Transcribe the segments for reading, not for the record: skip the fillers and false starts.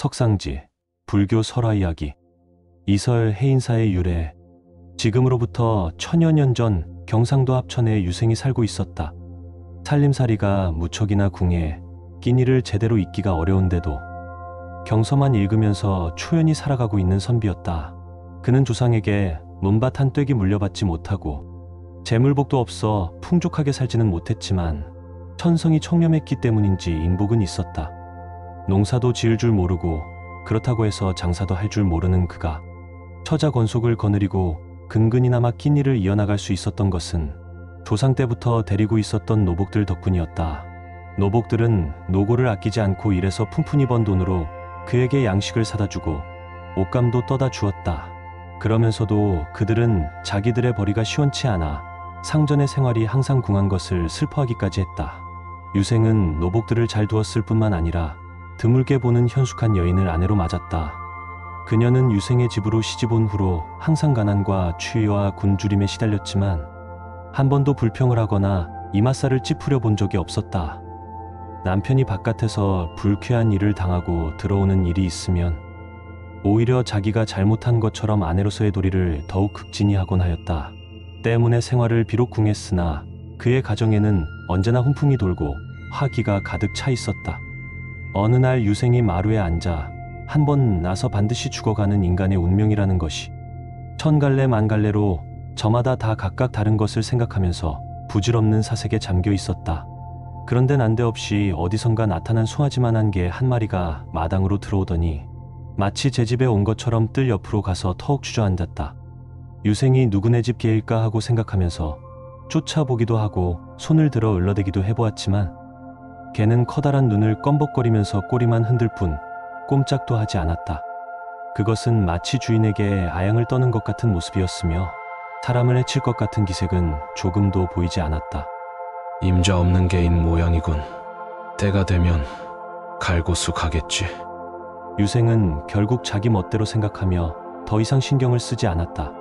석상지, 불교 설화 이야기, 이설 해인사의 유래. 지금으로부터 천여 년 전 경상도 합천에 유생이 살고 있었다. 살림살이가 무척이나 궁해 끼니를 제대로 잊기가 어려운데도 경서만 읽으면서 초연히 살아가고 있는 선비였다. 그는 조상에게 문밭 한 떼기 물려받지 못하고 재물복도 없어 풍족하게 살지는 못했지만 천성이 청렴했기 때문인지 인복은 있었다. 농사도 지을 줄 모르고 그렇다고 해서 장사도 할 줄 모르는 그가 처자 권속을 거느리고 근근히나마 끼니를 이어나갈 수 있었던 것은 조상 때부터 데리고 있었던 노복들 덕분이었다. 노복들은 노고를 아끼지 않고 일해서 푼푼히 번 돈으로 그에게 양식을 사다 주고 옷감도 떠다 주었다. 그러면서도 그들은 자기들의 벌이가 시원치 않아 상전의 생활이 항상 궁한 것을 슬퍼하기까지 했다. 유생은 노복들을 잘 두었을 뿐만 아니라 드물게 보는 현숙한 여인을 아내로 맞았다. 그녀는 유생의 집으로 시집온 후로 항상 가난과 추위와 굶주림에 시달렸지만 한 번도 불평을 하거나 이맛살을 찌푸려 본 적이 없었다. 남편이 바깥에서 불쾌한 일을 당하고 들어오는 일이 있으면 오히려 자기가 잘못한 것처럼 아내로서의 도리를 더욱 극진히 하곤 하였다. 때문에 생활을 비록 궁했으나 그의 가정에는 언제나 훈풍이 돌고 화기가 가득 차 있었다. 어느 날 유생이 마루에 앉아 한 번 나서 반드시 죽어가는 인간의 운명이라는 것이 천갈래 만갈래로 저마다 다 각각 다른 것을 생각하면서 부질없는 사색에 잠겨 있었다. 그런데 난데없이 어디선가 나타난 송아지만한 개 한 마리가 마당으로 들어오더니 마치 제 집에 온 것처럼 뜰 옆으로 가서 터욱 주저앉았다. 유생이 누구네 집 개일까 하고 생각하면서 쫓아보기도 하고 손을 들어 을러대기도 해보았지만 개는 커다란 눈을 껌벅거리면서 꼬리만 흔들 뿐 꼼짝도 하지 않았다. 그것은 마치 주인에게 아양을 떠는 것 같은 모습이었으며 사람을 해칠 것 같은 기색은 조금도 보이지 않았다. 임자 없는 개인 모양이군. 때가 되면 갈고수 가겠지. 유생은 결국 자기 멋대로 생각하며 더 이상 신경을 쓰지 않았다.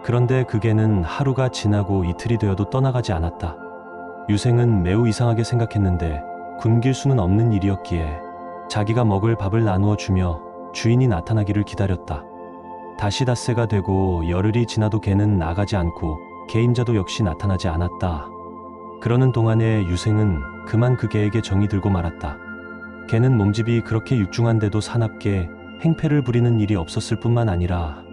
그런데 그 개는 하루가 지나고 이틀이 되어도 떠나가지 않았다. 유생은 매우 이상하게 생각했는데 굶길 수는 없는 일이었기에 자기가 먹을 밥을 나누어 주며 주인이 나타나기를 기다렸다. 다시 닷새가 되고 열흘이 지나도 개는 나가지 않고 개임자도 역시 나타나지 않았다. 그러는 동안에 유생은 그만 그 개에게 정이 들고 말았다. 개는 몸집이 그렇게 육중한데도 사납게 행패를 부리는 일이 없었을 뿐만 아니라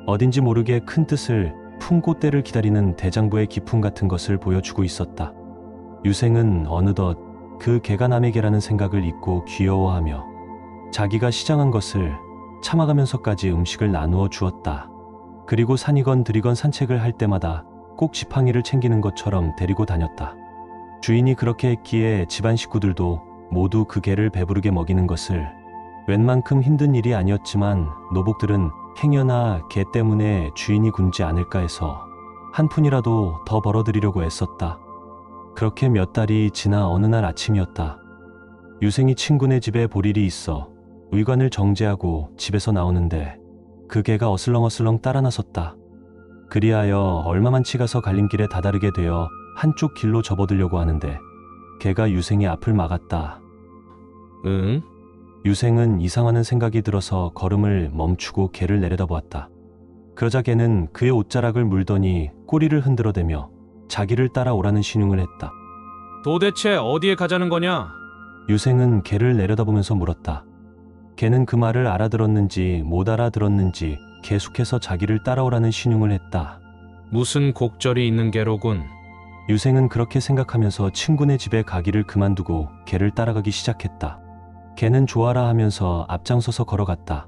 어딘지 모르게 큰 뜻을 품고 때를 기다리는 대장부의 기품 같은 것을 보여주고 있었다. 유생은 어느덧 그 개가 남의 개라는 생각을 잊고 귀여워하며 자기가 시장한 것을 참아가면서까지 음식을 나누어 주었다. 그리고 산이건 들이건 산책을 할 때마다 꼭 지팡이를 챙기는 것처럼 데리고 다녔다. 주인이 그렇게 했기에 집안 식구들도 모두 그 개를 배부르게 먹이는 것을 웬만큼 힘든 일이 아니었지만 노복들은 행여나 개 때문에 주인이 굶지 않을까 해서 한 푼이라도 더 벌어들이려고 애썼다. 그렇게 몇 달이 지나 어느 날 아침이었다. 유생이 친구네 집에 볼 일이 있어 의관을 정제하고 집에서 나오는데 그 개가 어슬렁어슬렁 따라 나섰다. 그리하여 얼마만치 가서 갈림길에 다다르게 되어 한쪽 길로 접어들려고 하는데 개가 유생의 앞을 막았다. 응? 유생은 이상하는 생각이 들어서 걸음을 멈추고 개를 내려다보았다. 그러자 개는 그의 옷자락을 물더니 꼬리를 흔들어대며 자기를 따라오라는 신용을 했다. 도대체 어디에 가자는 거냐? 유생은 개를 내려다보면서 물었다. 개는 그 말을 알아들었는지 못 알아들었는지 계속해서 자기를 따라오라는 신용을 했다. 무슨 곡절이 있는 개로군. 유생은 그렇게 생각하면서 친구네 집에 가기를 그만두고 개를 따라가기 시작했다. 개는 좋아라 하면서 앞장서서 걸어갔다.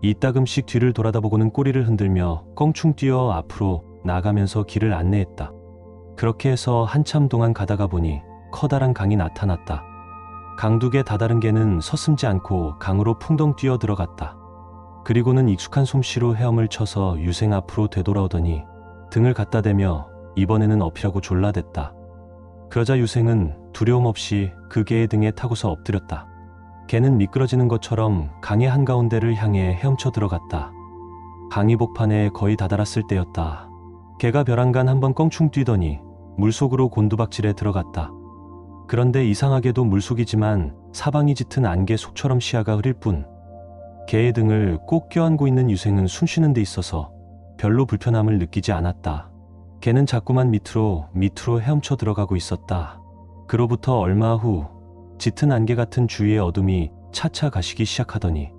이따금씩 뒤를 돌아다보고는 꼬리를 흔들며 껑충 뛰어 앞으로 나가면서 길을 안내했다. 그렇게 해서 한참 동안 가다가 보니 커다란 강이 나타났다. 강둑에 다다른 개는 서슴지 않고 강으로 풍덩 뛰어 들어갔다. 그리고는 익숙한 솜씨로 헤엄을 쳐서 유생 앞으로 되돌아오더니 등을 갖다 대며 이번에는 엎이라고 졸라댔다. 그러자 유생은 두려움 없이 그 개의 등에 타고서 엎드렸다. 개는 미끄러지는 것처럼 강의 한가운데를 향해 헤엄쳐 들어갔다. 강이 복판에 거의 다다랐을 때였다. 개가 벼랑간 한번 껑충 뛰더니 물속으로 곤두박질에 들어갔다. 그런데 이상하게도 물속이지만 사방이 짙은 안개 속처럼 시야가 흐릴 뿐 개의 등을 꼭 껴안고 있는 유생은 숨쉬는 데 있어서 별로 불편함을 느끼지 않았다. 개는 자꾸만 밑으로 헤엄쳐 들어가고 있었다. 그로부터 얼마 후 짙은 안개 같은 주위의 어둠이 차차 가시기 시작하더니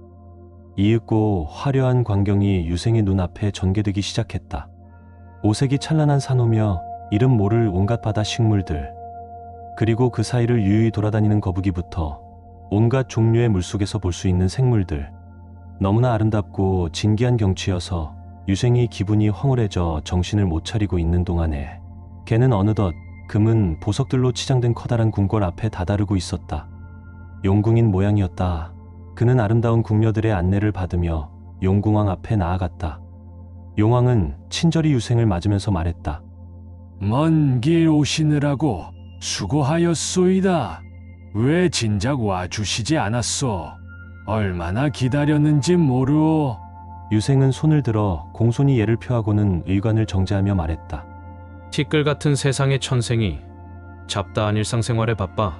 이윽고 화려한 광경이 유생의 눈앞에 전개되기 시작했다. 오색이 찬란한 산호며 이름 모를 온갖 바다 식물들, 그리고 그 사이를 유유히 돌아다니는 거북이부터 온갖 종류의 물속에서 볼 수 있는 생물들. 너무나 아름답고 진기한 경치여서 유생이 기분이 황홀해져 정신을 못 차리고 있는 동안에 개는 어느덧 금은 보석들로 치장된 커다란 궁궐 앞에 다다르고 있었다. 용궁인 모양이었다. 그는 아름다운 궁녀들의 안내를 받으며 용궁왕 앞에 나아갔다. 용왕은 친절히 유생을 맞으면서 말했다. 먼 길 오시느라고 수고하였소이다. 왜 진작 와주시지 않았소? 얼마나 기다렸는지 모르오. 유생은 손을 들어 공손히 예를 표하고는 의관을 정지하며 말했다. 티끌 같은 세상의 천생이 잡다한 일상생활에 바빠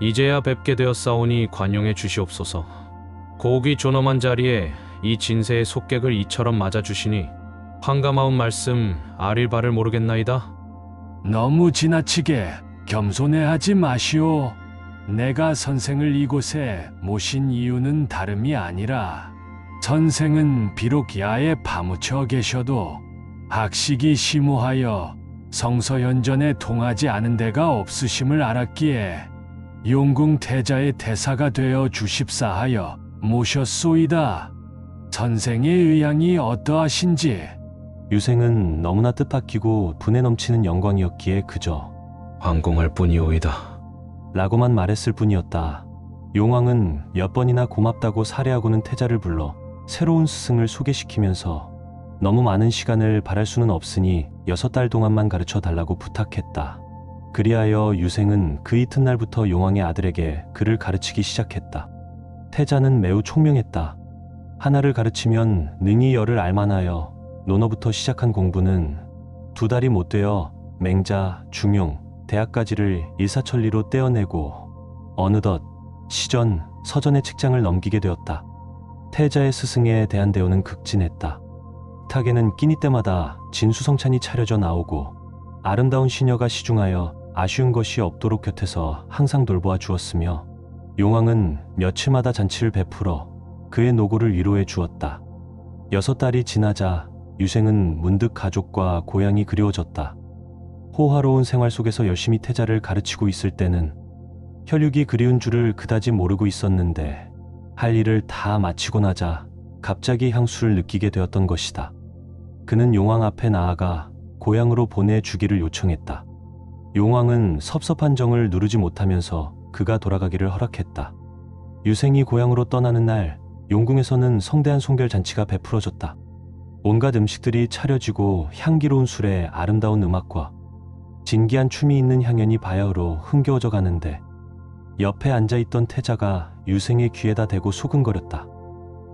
이제야 뵙게 되었사오니 관용해 주시옵소서. 고기 존엄한 자리에 이 진세의 속객을 이처럼 맞아주시니 황가마운 말씀 아릴 바를 모르겠나이다. 너무 지나치게 겸손해하지 마시오. 내가 선생을 이곳에 모신 이유는 다름이 아니라 선생은 비록 야에 파묻혀 계셔도 학식이 심오하여 성서현전에 통하지 않은 데가 없으심을 알았기에 용궁 태자의 대사가 되어 주십사 하여 모셨소이다. 선생의 의향이 어떠하신지. 유생은 너무나 뜻밖이고 분에 넘치는 영광이었기에 그저 황공할 뿐이오이다 라고만 말했을 뿐이었다. 용왕은 몇 번이나 고맙다고 사례하고는 태자를 불러 새로운 스승을 소개시키면서 너무 많은 시간을 바랄 수는 없으니 6달 동안만 가르쳐 달라고 부탁했다. 그리하여 유생은 그 이튿날부터 용왕의 아들에게 글을 가르치기 시작했다. 태자는 매우 총명했다. 하나를 가르치면 능히 열을 알만하여 논어부터 시작한 공부는 2달이 못 되어 맹자, 중용, 대학까지를 일사천리로 떼어내고 어느덧 시전, 서전의 책장을 넘기게 되었다. 태자의 스승에 대한 대우는 극진했다. 탁에는 끼니 때마다 진수성찬이 차려져 나오고 아름다운 시녀가 시중하여 아쉬운 것이 없도록 곁에서 항상 돌보아 주었으며 용왕은 며칠마다 잔치를 베풀어 그의 노고를 위로해 주었다. 6달이 지나자 유생은 문득 가족과 고향이 그리워졌다. 호화로운 생활 속에서 열심히 태자를 가르치고 있을 때는 혈육이 그리운 줄을 그다지 모르고 있었는데 할 일을 다 마치고 나자 갑자기 향수를 느끼게 되었던 것이다. 그는 용왕 앞에 나아가 고향으로 보내주기를 요청했다. 용왕은 섭섭한 정을 누르지 못하면서 그가 돌아가기를 허락했다. 유생이 고향으로 떠나는 날 용궁에서는 성대한 송별 잔치가 베풀어졌다. 온갖 음식들이 차려지고 향기로운 술에 아름다운 음악과 진기한 춤이 있는 향연이 바야흐로 흥겨워져 가는데 옆에 앉아있던 태자가 유생의 귀에다 대고 소근거렸다.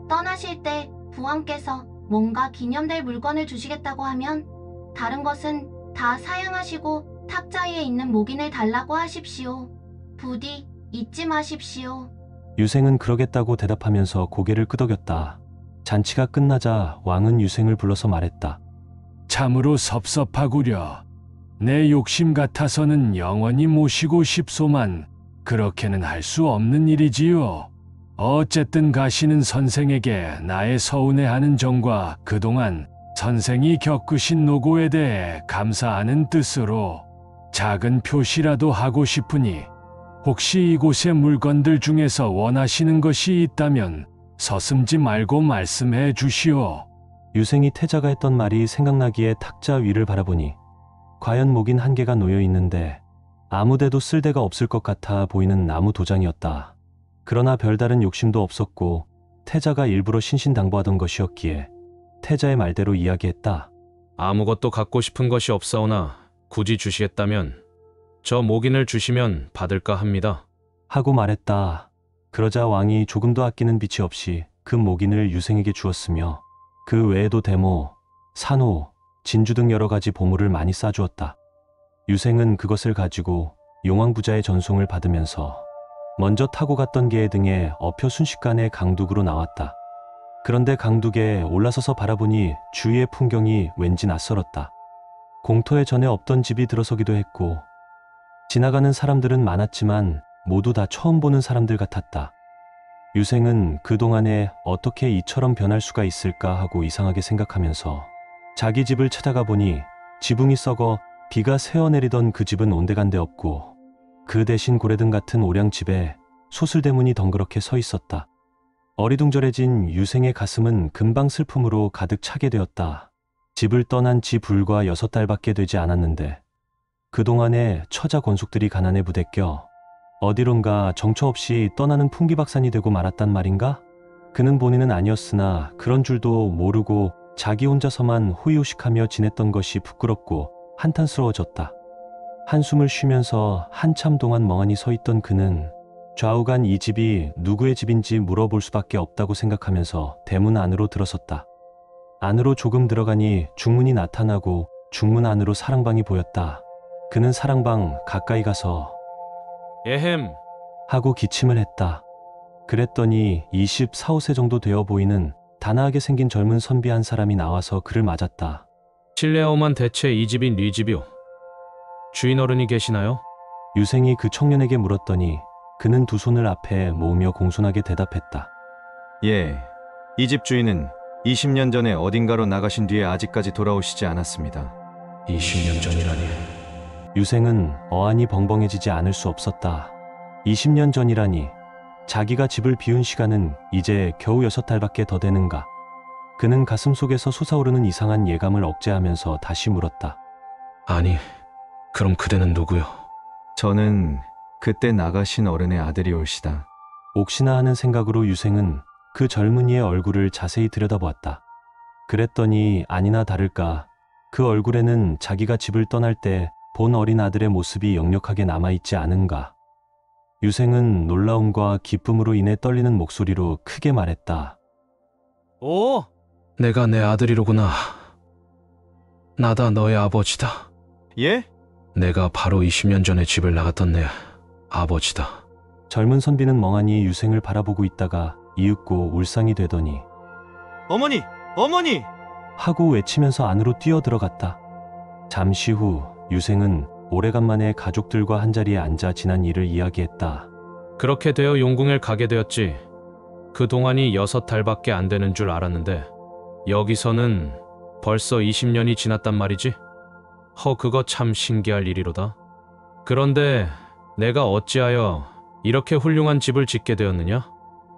떠나실 때 부왕께서 뭔가 기념될 물건을 주시겠다고 하면 다른 것은 다 사양하시고 탁자위에 있는 목인을 달라고 하십시오. 부디 잊지 마십시오. 유생은 그러겠다고 대답하면서 고개를 끄덕였다. 잔치가 끝나자 왕은 유생을 불러서 말했다. 참으로 섭섭하구려. 내 욕심 같아서는 영원히 모시고 싶소만 그렇게는 할 수 없는 일이지요. 어쨌든 가시는 선생에게 나의 서운해하는 정과 그동안 선생이 겪으신 노고에 대해 감사하는 뜻으로 작은 표시라도 하고 싶으니 혹시 이곳의 물건들 중에서 원하시는 것이 있다면 서슴지 말고 말씀해 주시오. 유생이 태자가 했던 말이 생각나기에 탁자 위를 바라보니 과연 목인 한 개가 놓여 있는데 아무데도 쓸 데가 없을 것 같아 보이는 나무 도장이었다. 그러나 별다른 욕심도 없었고 태자가 일부러 신신당부하던 것이었기에 태자의 말대로 이야기했다. 아무것도 갖고 싶은 것이 없사오나 굳이 주시겠다면 저 목인을 주시면 받을까 합니다. 하고 말했다. 그러자 왕이 조금도 아끼는 빛이 없이 그 목인을 유생에게 주었으며 그 외에도 대모, 산호, 진주 등 여러 가지 보물을 많이 싸주었다. 유생은 그것을 가지고 용왕부자의 전송을 받으면서 먼저 타고 갔던 개 등에 업혀 순식간에 강둑으로 나왔다. 그런데 강둑에 올라서서 바라보니 주위의 풍경이 왠지 낯설었다. 공터에 전에 없던 집이 들어서기도 했고 지나가는 사람들은 많았지만 모두 다 처음 보는 사람들 같았다. 유생은 그동안에 어떻게 이처럼 변할 수가 있을까 하고 이상하게 생각하면서 자기 집을 찾아가 보니 지붕이 썩어 비가 새어내리던 그 집은 온데간데 없고 그 대신 고래등 같은 오량집에 소슬대문이 덩그렇게 서 있었다. 어리둥절해진 유생의 가슴은 금방 슬픔으로 가득 차게 되었다. 집을 떠난 지 불과 6달밖에 되지 않았는데 그동안에 처자 권속들이 가난에 부대껴 어디론가 정처 없이 떠나는 풍기박산이 되고 말았단 말인가? 그는 본인은 아니었으나 그런 줄도 모르고 자기 혼자서만 호의호식하며 지냈던 것이 부끄럽고 한탄스러워졌다. 한숨을 쉬면서 한참 동안 멍하니 서 있던 그는 좌우간 이 집이 누구의 집인지 물어볼 수밖에 없다고 생각하면서 대문 안으로 들어섰다. 안으로 조금 들어가니 중문이 나타나고 중문 안으로 사랑방이 보였다. 그는 사랑방 가까이 가서 에헴. 하고 기침을 했다. 그랬더니 24, 5세 정도 되어 보이는 단아하게 생긴 젊은 선비 한 사람이 나와서 그를 맞았다. 실례하오만 대체 이 집이 네 집이오? 주인 어른이 계시나요? 유생이 그 청년에게 물었더니 그는 두 손을 앞에 모으며 공손하게 대답했다. 예, 이 집 주인은 20년 전에 어딘가로 나가신 뒤에 아직까지 돌아오시지 않았습니다. 20년 전이라니. 유생은 어안이 벙벙해지지 않을 수 없었다. 20년 전이라니 자기가 집을 비운 시간은 이제 겨우 6달밖에 더 되는가. 그는 가슴 속에서 솟아오르는 이상한 예감을 억제하면서 다시 물었다. 아니, 그럼 그대는 누구요? 저는 그때 나가신 어른의 아들이올시다. 옥시나 하는 생각으로 유생은 그 젊은이의 얼굴을 자세히 들여다보았다. 그랬더니 아니나 다를까 그 얼굴에는 자기가 집을 떠날 때 본 어린 아들의 모습이 역력하게 남아있지 않은가. 유생은 놀라움과 기쁨으로 인해 떨리는 목소리로 크게 말했다. 오! 내가 내 아들이로구나. 나다 너의 아버지다. 예? 내가 바로 20년 전에 집을 나갔던 내 아버지다. 젊은 선비는 멍하니 유생을 바라보고 있다가 이윽고 울상이 되더니 어머니! 어머니! 하고 외치면서 안으로 뛰어들어갔다. 잠시 후 유생은 오래간만에 가족들과 한자리에 앉아 지난 일을 이야기했다. 그렇게 되어 용궁에 가게 되었지. 그동안이 6달밖에 안 되는 줄 알았는데 여기서는 벌써 20년이 지났단 말이지. 그거 참 신기할 일이로다. 그런데 내가 어찌하여 이렇게 훌륭한 집을 짓게 되었느냐?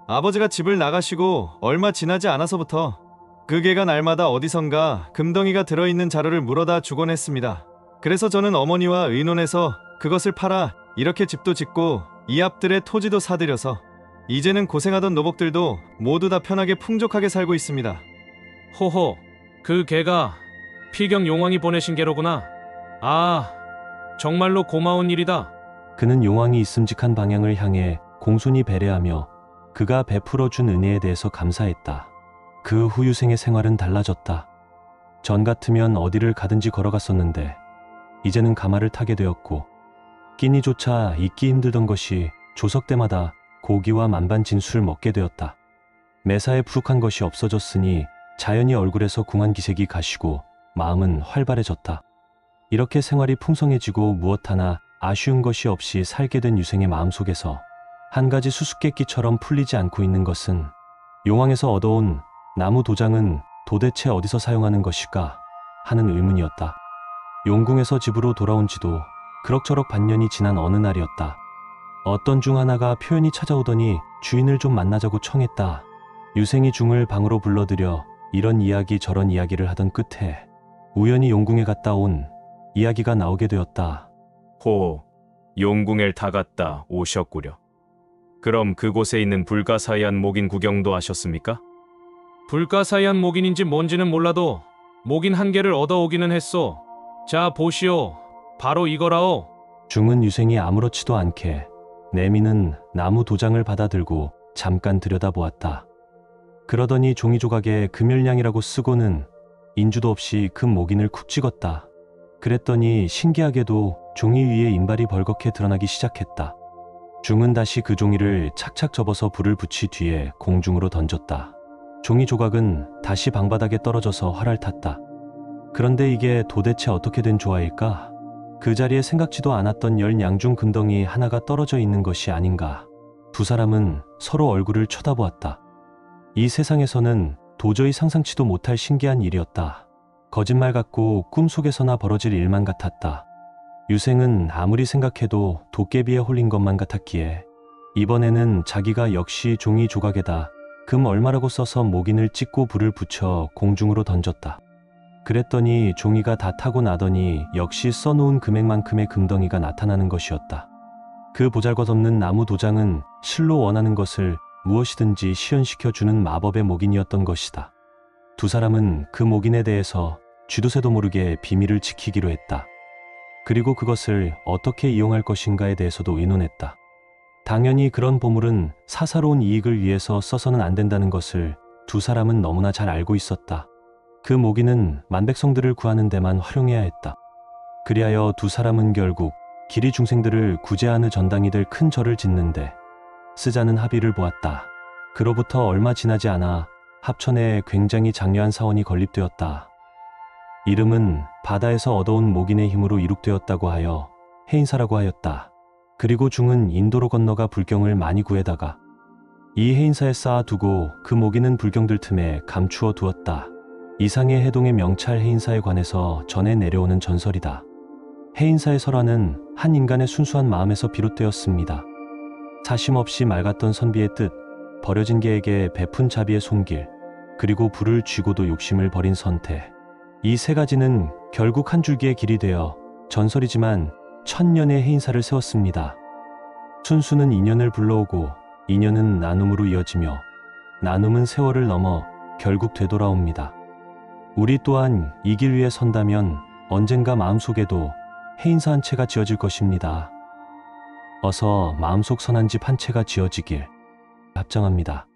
아버지가 집을 나가시고 얼마 지나지 않아서부터 그 개가 날마다 어디선가 금덩이가 들어있는 자루를 물어다 주곤 했습니다. 그래서 저는 어머니와 의논해서 그것을 팔아 이렇게 집도 짓고 이 앞들의 토지도 사들여서 이제는 고생하던 노복들도 모두 다 편하게 풍족하게 살고 있습니다. 호호, 그 개가 피경 용왕이 보내신 개로구나. 아, 정말로 고마운 일이다. 그는 용왕이 있음직한 방향을 향해 공손히 배려하며 그가 베풀어 준 은혜에 대해서 감사했다. 그 후 유생의 생활은 달라졌다. 전 같으면 어디를 가든지 걸어갔었는데 이제는 가마를 타게 되었고 끼니조차 잊기 힘들던 것이 조석 때마다 고기와 만반진수를 먹게 되었다. 매사에 푸룩한 것이 없어졌으니 자연히 얼굴에서 궁한 기색이 가시고 마음은 활발해졌다. 이렇게 생활이 풍성해지고 무엇 하나 아쉬운 것이 없이 살게 된 유생의 마음속에서 한 가지 수수께끼처럼 풀리지 않고 있는 것은 용왕에서 얻어온 나무 도장은 도대체 어디서 사용하는 것일까 하는 의문이었다. 용궁에서 집으로 돌아온 지도 그럭저럭 반년이 지난 어느 날이었다. 어떤 중 하나가 표현이 찾아오더니 주인을 좀 만나자고 청했다. 유생이 중을 방으로 불러들여 이런 이야기 저런 이야기를 하던 끝에 우연히 용궁에 갔다 온 이야기가 나오게 되었다. 호, 용궁을 다 갔다 오셨구려. 그럼 그곳에 있는 불가사의한 목인 구경도 하셨습니까? 불가사의한 목인인지 뭔지는 몰라도 목인 한 개를 얻어오기는 했소. 자, 보시오. 바로 이거라오. 중은 유생이 아무렇지도 않게 내미는 나무 도장을 받아들고 잠깐 들여다보았다. 그러더니 종이 조각에 금열량이라고 쓰고는 인주도 없이 금 목인을 쿡 찍었다. 그랬더니 신기하게도 종이 위에 인발이 벌겋게 드러나기 시작했다. 중은 다시 그 종이를 착착 접어서 불을 붙이 뒤에 공중으로 던졌다. 종이 조각은 다시 방바닥에 떨어져서 활활 탔다. 그런데 이게 도대체 어떻게 된 조화일까? 그 자리에 생각지도 않았던 10냥중 금덩이 하나가 떨어져 있는 것이 아닌가. 두 사람은 서로 얼굴을 쳐다보았다. 이 세상에서는 도저히 상상치도 못할 신기한 일이었다. 거짓말 같고 꿈속에서나 벌어질 일만 같았다. 유생은 아무리 생각해도 도깨비에 홀린 것만 같았기에 이번에는 자기가 역시 종이 조각에다 금 얼마라고 써서 목인을 찍고 불을 붙여 공중으로 던졌다. 그랬더니 종이가 다 타고 나더니 역시 써놓은 금액만큼의 금덩이가 나타나는 것이었다. 그 보잘것없는 나무 도장은 실로 원하는 것을 무엇이든지 시연시켜주는 마법의 목인이었던 것이다. 두 사람은 그 목인에 대해서 쥐도 새도 모르게 비밀을 지키기로 했다. 그리고 그것을 어떻게 이용할 것인가에 대해서도 의논했다. 당연히 그런 보물은 사사로운 이익을 위해서 써서는 안 된다는 것을 두 사람은 너무나 잘 알고 있었다. 그 모기는 만백성들을 구하는 데만 활용해야 했다. 그리하여 두 사람은 결국 기리 중생들을 구제하는 전당이 될 큰 절을 짓는데 쓰자는 합의를 보았다. 그로부터 얼마 지나지 않아 합천에 굉장히 장려한 사원이 건립되었다. 이름은 바다에서 얻어온 목인의 힘으로 이룩되었다고 하여 해인사라고 하였다. 그리고 중은 인도로 건너가 불경을 많이 구해다가 이 해인사에 쌓아두고 그 목인은 불경들 틈에 감추어 두었다. 이상의 해동의 명찰 해인사에 관해서 전해 내려오는 전설이다. 해인사의 설화는 한 인간의 순수한 마음에서 비롯되었습니다. 사심 없이 맑았던 선비의 뜻, 버려진 개에게 베푼 자비의 손길, 그리고 불을 쥐고도 욕심을 버린 선태. 이 세 가지는 결국 한 줄기의 길이 되어 전설이지만 1000년의 해인사를 세웠습니다. 순수는 인연을 불러오고 인연은 나눔으로 이어지며 나눔은 세월을 넘어 결국 되돌아옵니다. 우리 또한 이 길 위에 선다면 언젠가 마음속에도 해인사 한 채가 지어질 것입니다. 어서 마음속 선한 집 한 채가 지어지길 합정합니다.